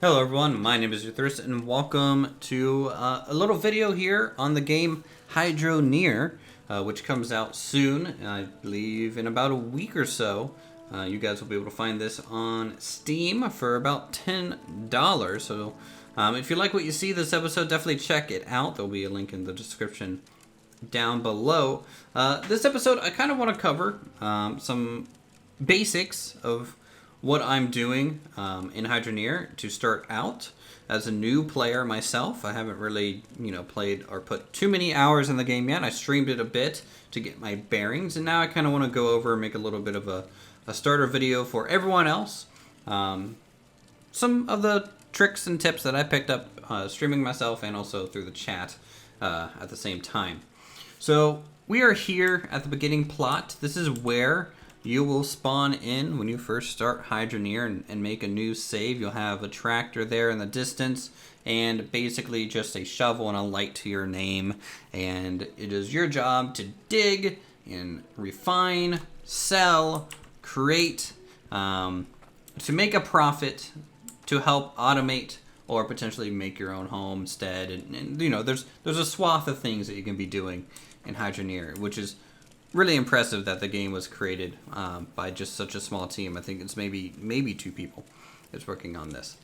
Hello everyone, my name is Uthris and welcome to a little video here on the game Hydroneer, which comes out soon, I believe in about a week or so. You guys will be able to find this on Steam for about $10. So if you like what you see this episode, definitely check it out. There'll be a link in the description down below. This episode I kind of want to cover some basics of what I'm doing in Hydroneer to start out as a new player myself. I haven't really, played or put too many hours in the game yet. I streamed it a bit to get my bearings, and now I kind of want to go over and make a little bit of a starter video for everyone else. Some of the tricks and tips that I picked up streaming myself and also through the chat at the same time. So we are here at the beginning plot. This is where you will spawn in when you first start Hydroneer and make a new save. You'll have a tractor there in the distance and basically just a shovel and a light to your name. And it is your job to dig and refine, sell, create, to make a profit, to help automate or potentially make your own homestead. And there's a swath of things that you can be doing in Hydroneer, which is really impressive that the game was created by just such a small team. I think it's maybe 2 people that's working on this.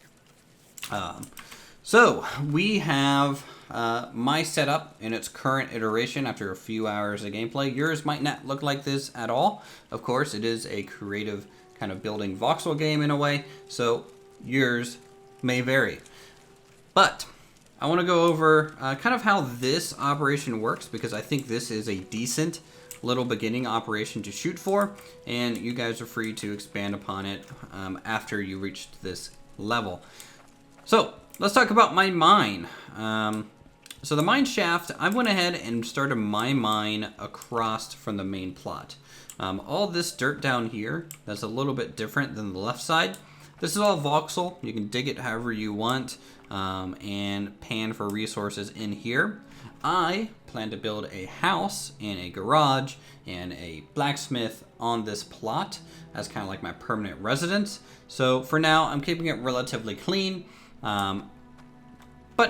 So we have my setup in its current iteration after a few hours of gameplay. Yours might not look like this at all. Of course, it is a creative kind of building voxel game in a way, so yours may vary. But I want to go over kind of how this operation works, because I think this is a decent little beginning operation to shoot for, and you guys are free to expand upon it after you reach this level. So let's talk about my mine. So the mine shaft, I went ahead and started my mine across from the main plot. All this dirt down here, that's a little bit different than the left side. This is all voxel. You can dig it however you want and pan for resources in here. I plan to build a house and a garage and a blacksmith on this plot as kind of like my permanent residence. So for now, I'm keeping it relatively clean. But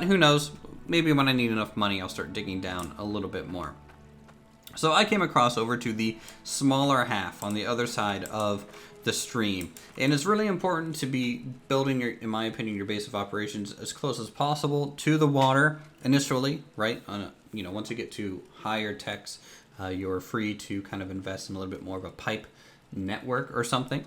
who knows? Maybe when I need enough money, I'll start digging down a little bit more. So I came across over to the smaller half on the other side of the stream. And it's really important to be building in my opinion, your base of operations as close as possible to the water initially, right? Once you get to higher techs, you're free to kind of invest in a little bit more of a pipe network or something.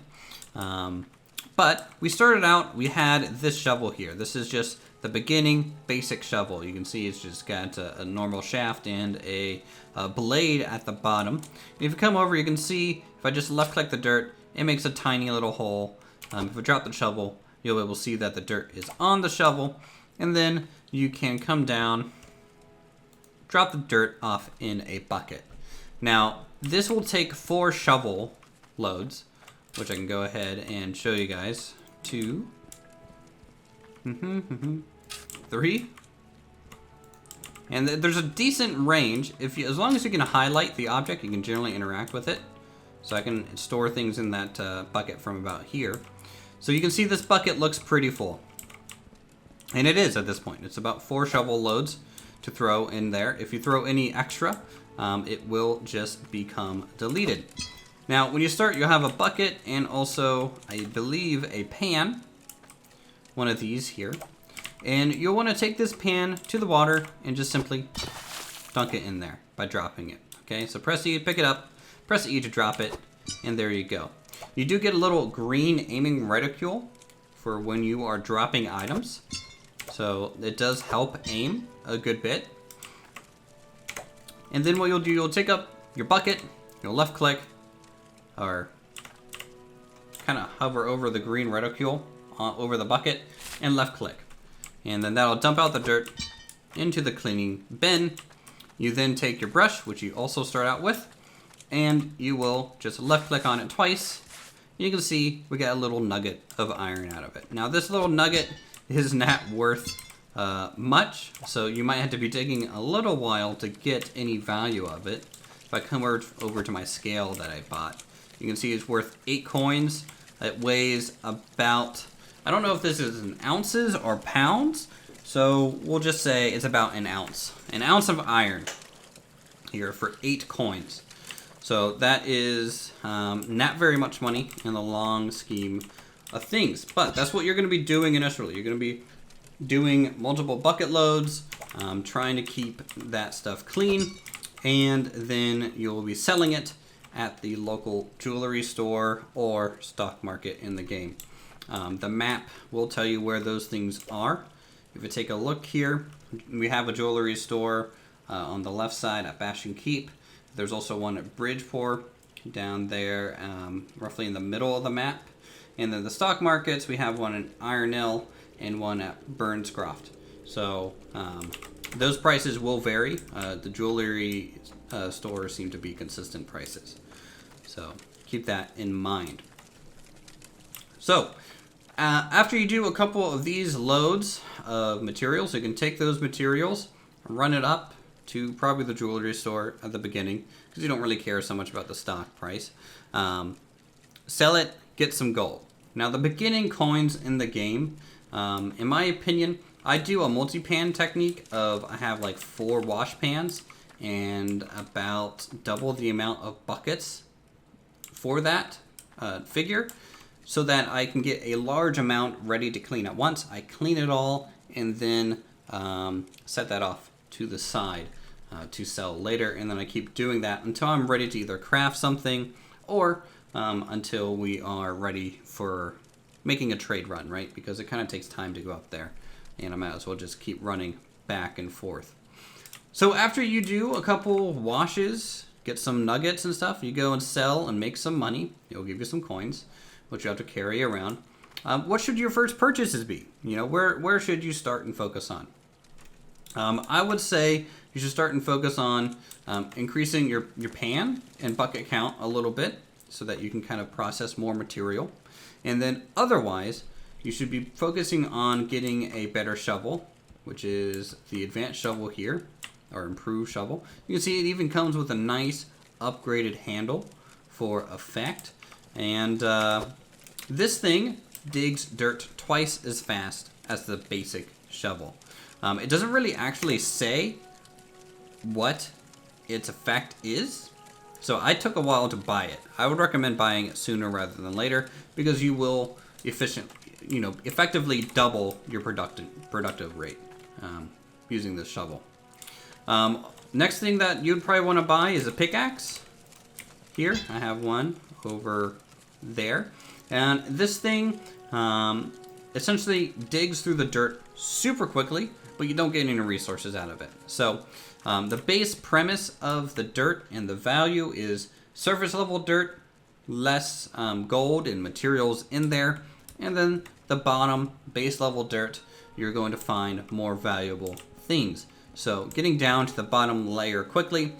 But we started out, we had this shovel here. This is just the beginning basic shovel. You can see it's just got a normal shaft and a blade at the bottom. If you come over, you can see if I just left click the dirt, it makes a tiny little hole. If I drop the shovel, you'll be able to see that the dirt is on the shovel. And then you can come down, drop the dirt off in a bucket. Now, this will take 4 shovel loads, which I can go ahead and show you guys. 2, 3. And there's a decent range. As long as you can highlight the object, you can generally interact with it. So I can store things in that bucket from about here. So you can see this bucket looks pretty full. And it is at this point. It's about 4 shovel loads to throw in there. If you throw any extra, it will just become deleted. Now, when you start, you'll have a bucket and also, I believe, a pan. One of these here. And you'll want to take this pan to the water and just simply dunk it in there by dropping it. Okay, so press E to pick it up. Press E to drop it, and there you go. You do get a little green aiming reticule for when you are dropping items. So it does help aim a good bit. And then what you'll do, you'll take up your bucket, you'll left click, or kind of hover over the green reticule over the bucket, and left click. And then that'll dump out the dirt into the cleaning bin. You then take your brush, which you also start out with, and you will just left click on it twice. You can see we got a little nugget of iron out of it. Now this little nugget is not worth much, so you might have to be digging a little while to get any value of it. If I come over to my scale that I bought, you can see it's worth 8 coins. It weighs about I don't know if this is in ounces or pounds, so we'll just say it's about an ounce. An ounce of iron here for 8 coins. So that is not very much money in the long scheme of things, but that's what you're going to be doing initially. You're going to be doing multiple bucket loads, trying to keep that stuff clean, and then you'll be selling it at the local jewelry store or stock market in the game. The map will tell you where those things are. If you take a look here, we have a jewelry store on the left side at Bastion Keep. There's also one at Bridgeport down there, roughly in the middle of the map. And then the stock markets, we have one in Ironhill and one at Burnscroft. So those prices will vary. The jewelry stores seem to be consistent prices. So keep that in mind. So after you do a couple of these loads of materials, you can take those materials, run it up to probably the jewelry store at the beginning, because you don't really care so much about the stock price. Sell it, get some gold. Now the beginning coins in the game, in my opinion, I do a multi-pan technique of I have like 4 wash pans and about double the amount of buckets for that figure, so that I can get a large amount ready to clean at once. I clean it all and then set that off to the side to sell later, and then I keep doing that until I'm ready to either craft something or until we are ready for making a trade run, right? Because it kind of takes time to go up there, and I might as well just keep running back and forth. So after you do a couple washes, get some nuggets and stuff, you go and sell and make some money. It'll give you some coins, which you have to carry around. What should your first purchases be? You know, where should you start and focus on? I would say you should start and focus on increasing your pan and bucket count a little bit so that you can kind of process more material. And then otherwise, you should be focusing on getting a better shovel, which is the advanced shovel here, or improved shovel. You can see it even comes with a nice upgraded handle for effect. And this thing digs dirt twice as fast as the basic shovel. It doesn't really actually say what its effect is, so I took a while to buy it. I would recommend buying it sooner rather than later, because you will effectively double your productive rate using this shovel. Next thing that you'd probably want to buy is a pickaxe. Here, I have one over there, and this thing essentially digs through the dirt super quickly, but you don't get any resources out of it. So the base premise of the dirt and the value is surface level dirt, less gold and materials in there, and then the bottom base level dirt, you're going to find more valuable things. So getting down to the bottom layer quickly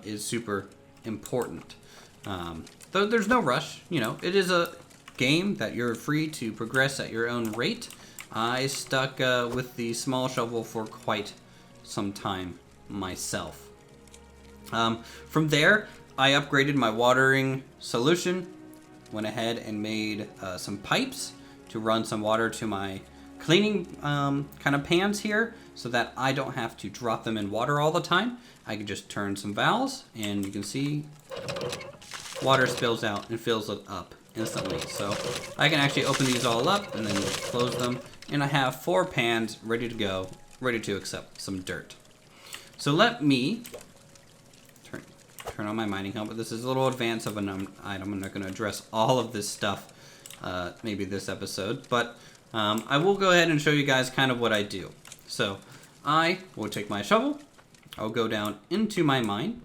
is super important. Though there's no rush, you know, it is a game that you're free to progress at your own rate. I stuck with the small shovel for quite some time myself. From there, I upgraded my watering solution, went ahead and made some pipes to run some water to my cleaning kind of pans here, so that I don't have to drop them in water all the time. I can just turn some valves, and you can see water spills out and fills it up instantly. So I can actually open these all up and then just close them, and I have 4 pans ready to go, ready to accept some dirt. So let me turn on my mining helmet. This is a little advanced of an item. I'm not going to address all of this stuff maybe this episode, but I will go ahead and show you guys kind of what I do. So I will take my shovel, I'll go down into my mine.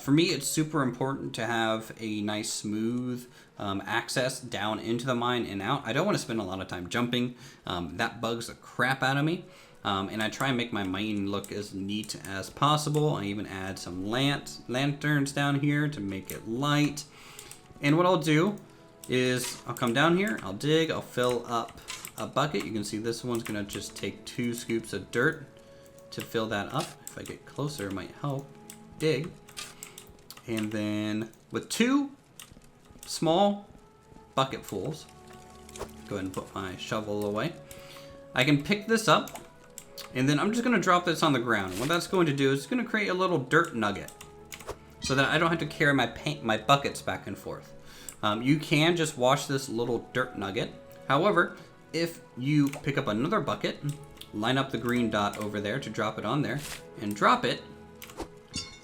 For me, it's super important to have a nice smooth access down into the mine and out. I don't want to spend a lot of time jumping. That bugs the crap out of me. And I try and make my mine look as neat as possible. I even add some lanterns down here to make it light. And what I'll do is I'll come down here, I'll dig, I'll fill up a bucket. You can see this one's gonna just take 2 scoops of dirt to fill that up. If I get closer, it might help. Dig. And then with 2 small bucketfuls, Go ahead and put my shovel away. I can pick this up, and then I'm just gonna drop this on the ground. What that's going to do is it's gonna create a little dirt nugget, so that I don't have to carry my buckets back and forth. You can just wash this little dirt nugget. However, if you pick up another bucket, line up the green dot over there to drop it on there, and drop it,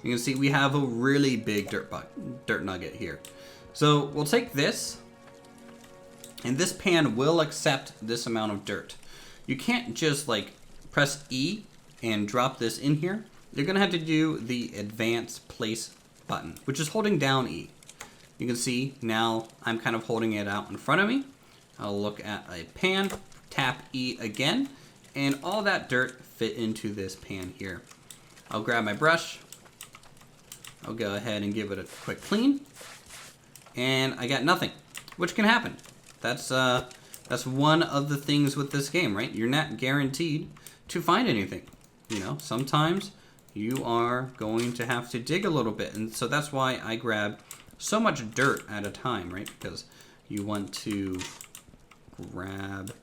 you can see we have a really big dirt nugget here. So we'll take this, and this pan will accept this amount of dirt. You can't just like press E and drop this in here. You're gonna have to do the advanced place button, which is holding down E. You can see now I'm kind of holding it out in front of me. I'll look at a pan, tap E again, and all that dirt fit into this pan here. I'll grab my brush. I'll go ahead and give it a quick clean, and I got nothing, which can happen. That's one of the things with this game, right? You're not guaranteed to find anything. You know, sometimes you are going to have to dig a little bit, and so that's why I grab so much dirt at a time, right? Because you want to grab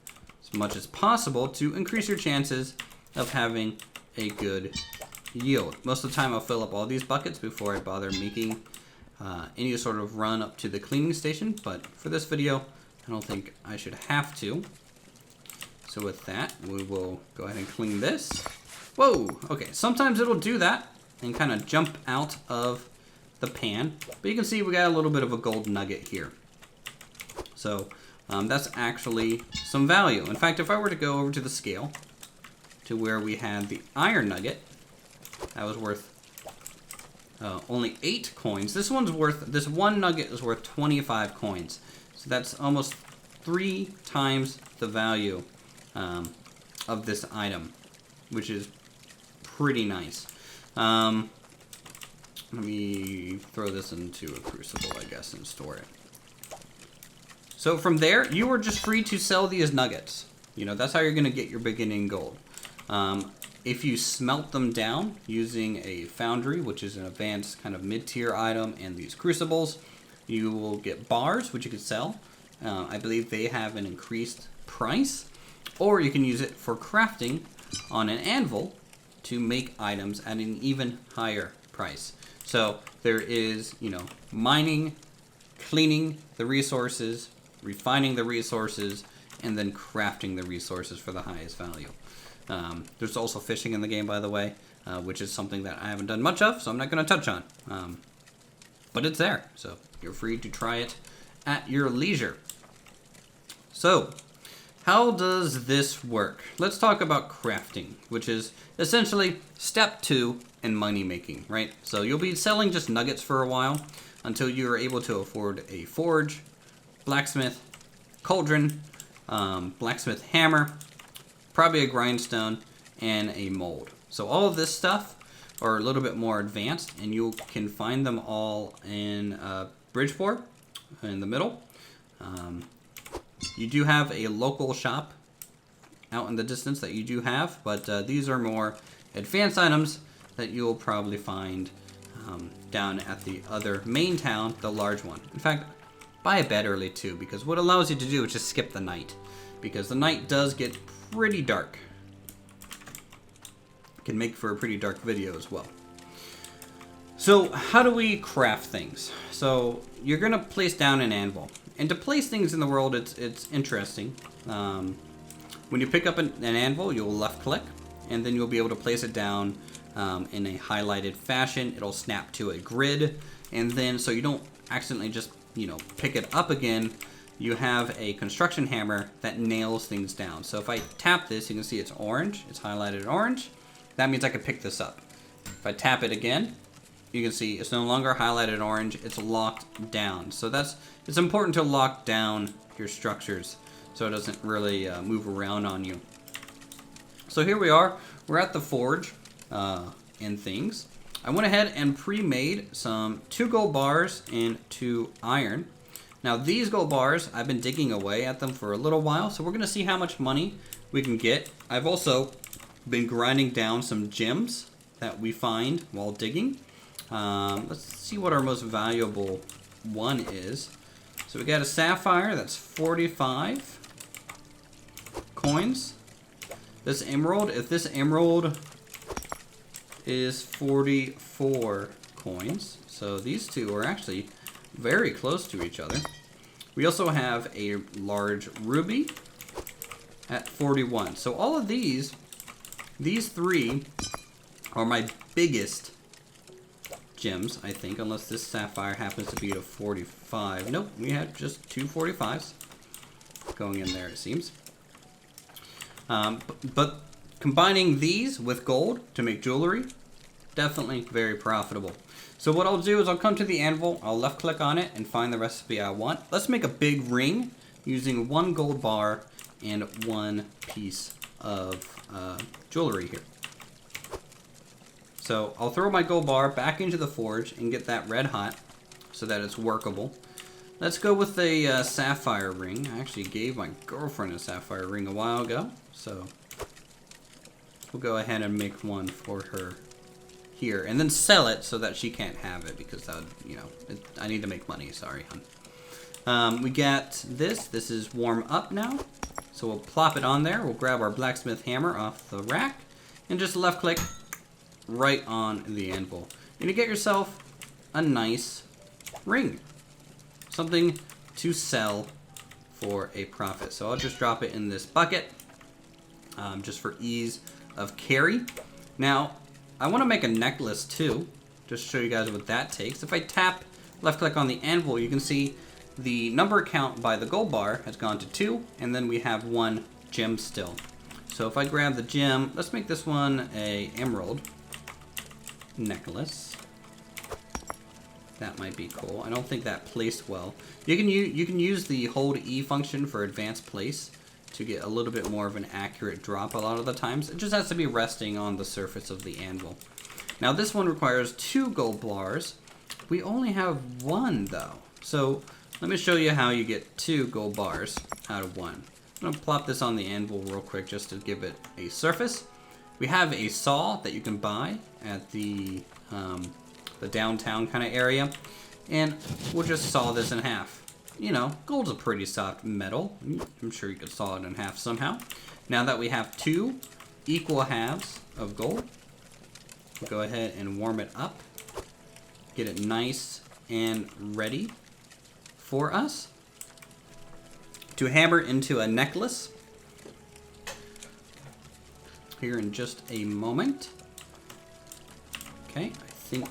as much as possible to increase your chances of having a good yield. Most of the time I'll fill up all these buckets before I bother making any sort of run up to the cleaning station, but for this video I don't think I should have to. So with that, we will go ahead and clean this. Whoa, okay, sometimes it'll do that and kind of jump out of the pan, but you can see we got a little bit of a gold nugget here. So that's actually some value. In fact, if I were to go over to the scale to where we had the iron nugget, that was worth only 8 coins. This one nugget is worth 25 coins. So that's almost 3 times the value of this item, which is pretty nice. Let me throw this into a crucible, I guess, and store it. So from there, you are just free to sell these nuggets. You know, that's how you're gonna get your beginning gold. If you smelt them down using a foundry, which is an advanced kind of mid-tier item, and these crucibles, you will get bars, which you can sell. I believe they have an increased price, or you can use it for crafting on an anvil to make items at an even higher price. So there is, you know, mining, cleaning the resources, refining the resources, and then crafting the resources for the highest value. There's also fishing in the game, by the way, which is something that I haven't done much of, so I'm not going to touch on. But it's there, so you're free to try it at your leisure. So, how does this work? Let's talk about crafting, which is essentially step 2 in money making, right? So you'll be selling just nuggets for a while until you're able to afford a forge, blacksmith, cauldron, blacksmith hammer, probably a grindstone, and a mold. So all of this stuff are a little bit more advanced, and you can find them all in Bridgeport in the middle. You do have a local shop out in the distance that you do have, but these are more advanced items that you'll probably find down at the other main town, the large one. In fact, buy a bed early too, because what it allows you to do is just skip the night, because the night does get pretty dark. It can make for a pretty dark video as well. So how do we craft things? So you're gonna place down an anvil, and to place things in the world, it's interesting. When you pick up an anvil, you'll left click, and then you'll be able to place it down in a highlighted fashion. It'll snap to a grid, and then so you don't accidentally just, you know, pick it up again, you have a construction hammer that nails things down. So if I tap this, you can see it's orange. It's highlighted orange. That means I can pick this up. If I tap it again, you can see it's no longer highlighted orange. It's locked down. So it's important to lock down your structures so it doesn't really move around on you. So here we are. We're at the forge and things. I went ahead and pre-made some 2 gold bars and 2 iron. Now these gold bars, I've been digging away at them for a little while, so we're gonna see how much money we can get. I've also been grinding down some gems that we find while digging. Let's see what our most valuable one is. So we got a sapphire, that's 45. coins. This emerald, if this emerald is 44 coins, so these two are actually very close to each other. We also have a large ruby at 41. So all of these three are my biggest gems, I think, unless this sapphire happens to be a 45. Nope, we had just two 45s going in there, it seems. But combining these with gold to make jewelry, definitely very profitable. So what I'll do is I'll come to the anvil, I'll left click on it and find the recipe I want. Let's make a big ring using 1 gold bar and 1 piece of jewelry here. So I'll throw my gold bar back into the forge and get that red hot so that it's workable. Let's go with a sapphire ring. I actually gave my girlfriend a sapphire ring a while ago, so we'll go ahead and make one for her here and then sell it so that she can't have it because that would, you know, I need to make money. Sorry, hon. We got this. This is warm up now, so we'll plop it on there. We'll grab our blacksmith hammer off the rack and just left click right on the anvil. And you get yourself a nice ring, something to sell for a profit. So I'll just drop it in this bucket just for ease of carry. Now I want to make a necklace too, just to show you guys what that takes. If I tap left click on the anvil, you can see the number count by the gold bar has gone to 2, and then we have 1 gem still. So if I grab the gem, let's make this one a emerald necklace. That might be cool. I don't think that placed well. You can use the hold E function for advanced place to get a little bit more of an accurate drop a lot of the times. It just has to be resting on the surface of the anvil. Now this one requires 2 gold bars. We only have 1 though. So let me show you how you get 2 gold bars out of 1. I'm gonna plop this on the anvil real quick just to give it a surface. We have a saw that you can buy at the downtown kind of area, and we'll just saw this in half. You know, gold's a pretty soft metal. I'm sure you could saw it in half somehow. Now that we have 2 equal halves of gold, we'll go ahead and warm it up, get it nice and ready for us to hammer into a necklace here in just a moment. Okay, I think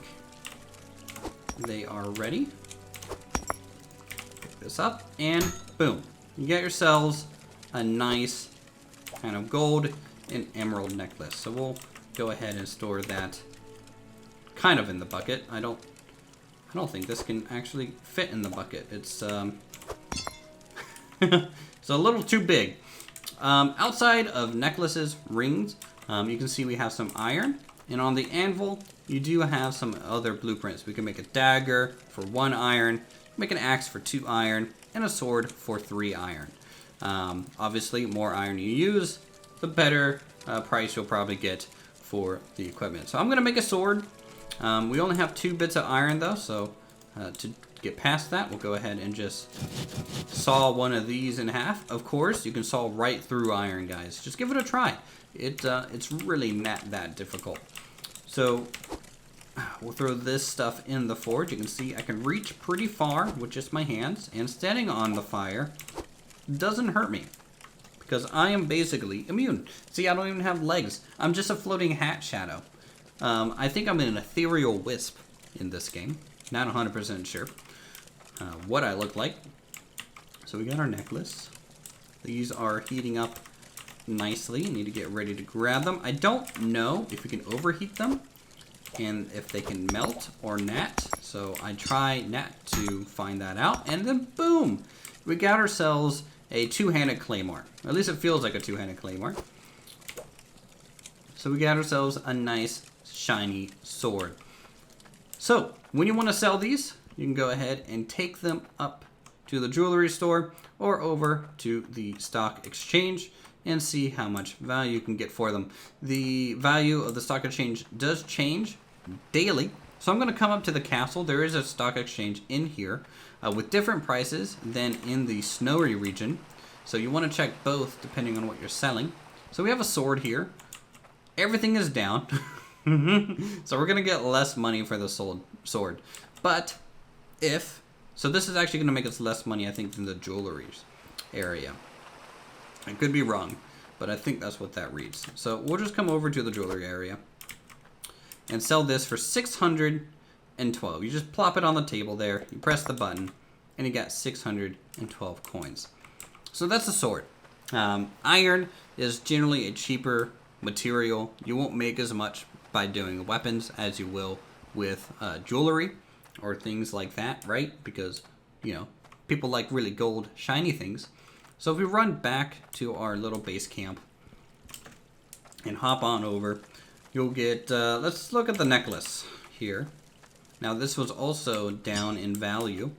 they are ready. Pick this up and boom. You get yourselves a nice kind of gold and emerald necklace. So we'll go ahead and store that kind of in the bucket. I don't think this can actually fit in the bucket. It's it's a little too big. Outside of necklaces, rings, you can see we have some iron. And on the anvil, you do have some other blueprints. We can make a dagger for 1 iron, make an axe for 2 iron, and a sword for 3 iron. Obviously, more iron you use, the better price you'll probably get for the equipment. So I'm gonna make a sword. We only have 2 bits of iron though, so to get past that, we'll go ahead and just saw one of these in half. Of course, you can saw right through iron, guys. Just give it a try. It's really not that difficult. So we'll throw this stuff in the forge. You can see I can reach pretty far with just my hands, and standing on the fire doesn't hurt me because I am basically immune. See, I don't even have legs. I'm just a floating hat shadow. I think I'm an ethereal wisp in this game. Not 100% sure what I look like. So we got our necklace. These are heating up nicely. Need to get ready to grab them. I don't know if we can overheat them and if they can melt or not. So I try not to find that out. And then boom, we got ourselves a 2-handed claymore. Or at least it feels like a 2-handed claymore. So we got ourselves a nice shiny sword. So when you want to sell these, you can go ahead and take them up to the jewelry store or over to the stock exchange and see how much value you can get for them. The value of the stock exchange does change daily. So I'm going to come up to the castle. There is a stock exchange in here with different prices than in the snowy region. So you want to check both depending on what you're selling. So we have a sword here. Everything is down. So we're going to get less money for the sword. But so this is actually going to make us less money, I think, than the jewelry area. I could be wrong, but I think that's what that reads. So we'll just come over to the jewelry area and sell this for 612. You just plop it on the table there, you press the button, and you got 612 coins. So that's a sword. Iron is generally a cheaper material. You won't make as much by doing weapons as you will with jewelry or things like that, right? Because, you know, people like really gold, shiny things. So if we run back to our little base camp and hop on over, you'll get, let's look at the necklace here. Now this was also down in value,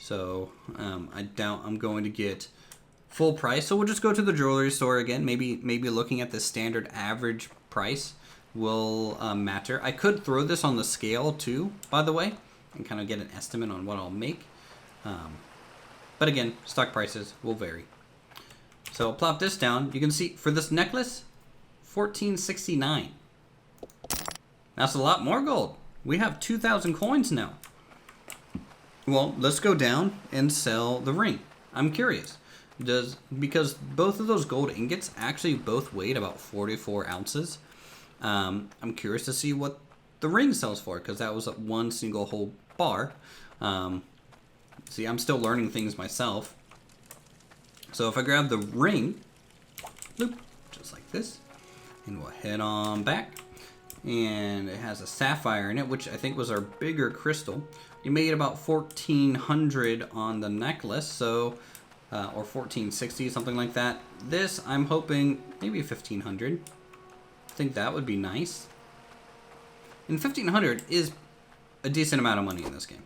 so I doubt I'm going to get full price. So we'll just go to the jewelry store again. Maybe looking at the standard average price will matter. I could throw this on the scale too, by the way, and kind of get an estimate on what I'll make. But again, stock prices will vary. So I'll plop this down. You can see for this necklace, $14.69. That's a lot more gold. We have 2,000 coins now. Well, let's go down and sell the ring. I'm curious. Because both of those gold ingots actually both weighed about 44 ounces. I'm curious to see what the ring sells for, because that was one single whole bar. See, I'm still learning things myself. So if I grab the ring, bloop, just like this, and we'll head on back. And it has a sapphire in it, which I think was our bigger crystal. You made about 1,400 on the necklace, so or 1,460, something like that. This, I'm hoping maybe 1,500. I think that would be nice. And 1,500 is a decent amount of money in this game.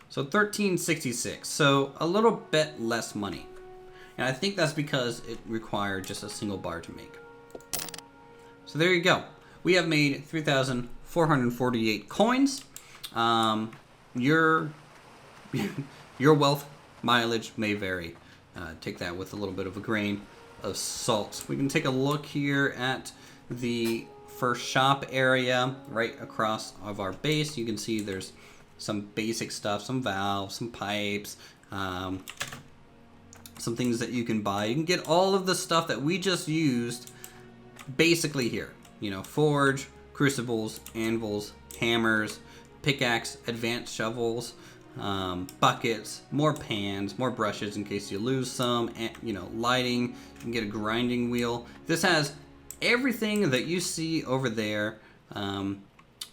So 1,366, so a little bit less money. And I think that's because it required just a single bar to make. So there you go. We have made 3,448 coins. Your wealth mileage may vary. Take that with a little bit of a grain of salt. We can take a look here at the first shop area right across of our base. You can see there's some basic stuff, some valves, some pipes, some things that you can buy. You can get all of the stuff that we just used basically here. You know, forge, crucibles, anvils, hammers, pickaxe, advanced shovels, buckets, more pans, more brushes in case you lose some, and, you know, lighting. You can get a grinding wheel. This has everything that you see over there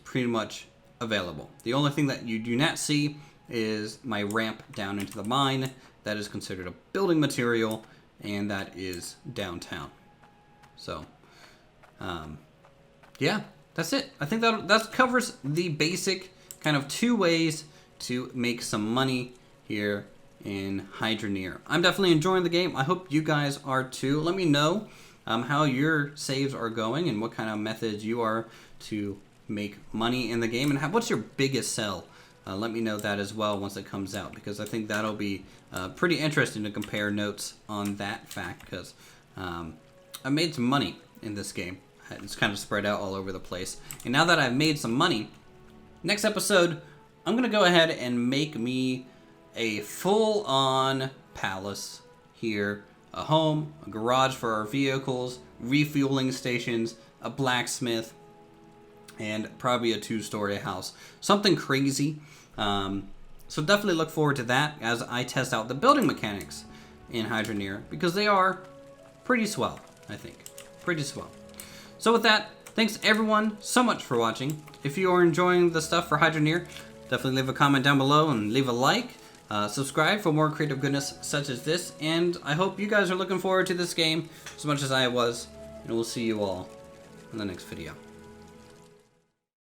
pretty much available. The only thing that you do not see is my ramp down into the mine. That is considered a building material, and that is downtown. So, yeah, that's it. I think that covers the basic kind of 2 ways to make some money here in Hydroneer. I'm definitely enjoying the game. I hope you guys are too. Let me know how your saves are going and what kind of methods you are to make money in the game, and what's your biggest sell. Let me know that as well once it comes out, because I think that'll be pretty interesting to compare notes on that fact, because I made some money in this game. It's kind of spread out all over the place. And now that I've made some money, next episode, I'm going to go ahead and make me a full-on palace here. A home, a garage for our vehicles, refueling stations, a blacksmith, and probably a 2-story house. Something crazy. So definitely look forward to that as I test out the building mechanics in Hydroneer, because they are pretty swell, I think. Pretty swell. So with that, thanks everyone so much for watching. If you are enjoying the stuff for Hydroneer, definitely leave a comment down below and leave a like. Subscribe for more creative goodness such as this, and I hope you guys are looking forward to this game as much as I was, and we'll see you all in the next video.